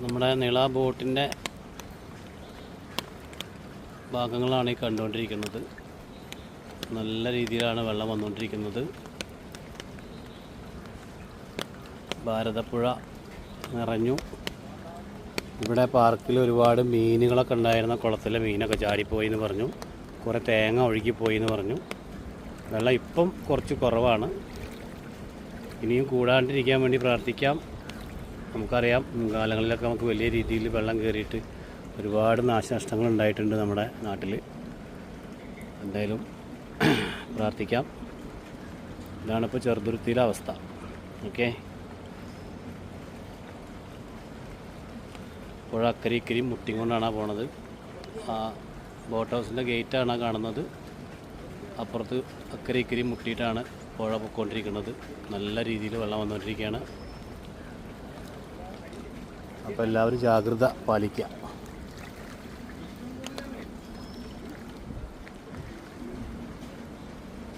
നമ്മുടെ നിള ബോട്ടിൻ്റെ ഭാഗങ്ങളാണ് ഈ കണ്ടുകൊണ്ടിരിക്കുന്നത്. നല്ല രീതിയിലാണ് വെള്ളം വന്നുകൊണ്ടിരിക്കുന്നത്. ഭാരതപ്പുഴ നിറഞ്ഞു. ഇവിടെ പാർക്കിൽ ഒരുപാട് മീനുകളൊക്കെ ഉണ്ടായിരുന്ന കുളത്തിലെ മീനൊക്കെ ചാടിപ്പോയി എന്ന് പറഞ്ഞു. കുറേ തേങ്ങ ഒഴുകിപ്പോയി എന്ന് പറഞ്ഞു. വെള്ളം ഇപ്പം കുറച്ച് കുറവാണ്. ഇനിയും കൂടാണ്ടിരിക്കാൻ വേണ്ടി പ്രാർത്ഥിക്കാം. നമുക്കറിയാം മുൻകാലങ്ങളിലൊക്കെ നമുക്ക് വലിയ രീതിയിൽ വെള്ളം കയറിയിട്ട് ഒരുപാട് നാശനഷ്ടങ്ങൾ ഉണ്ടായിട്ടുണ്ട് നമ്മുടെ നാട്ടിൽ. എന്തായാലും പ്രാർത്ഥിക്കാം. ഇതാണിപ്പോൾ ചെറുതുരുത്തിയിലെ അവസ്ഥ. ഓക്കെ, പുഴ അക്കരെ ഇക്കരി മുട്ടിക്കൊണ്ടാണ് പോണത്. ആ ബോട്ട് ഹൗസിൻ്റെ ഗേറ്റാണ് കാണുന്നത്. അപ്പുറത്ത് അക്കരെ ഇക്കരി മുട്ടിയിട്ടാണ് പുഴ പൊയ്ക്കൊണ്ടിരിക്കുന്നത്. നല്ല രീതിയിൽ വെള്ളം വന്നുകൊണ്ടിരിക്കുകയാണ്. അപ്പോൾ എല്ലാവരും ജാഗ്രത പാലിക്കുക.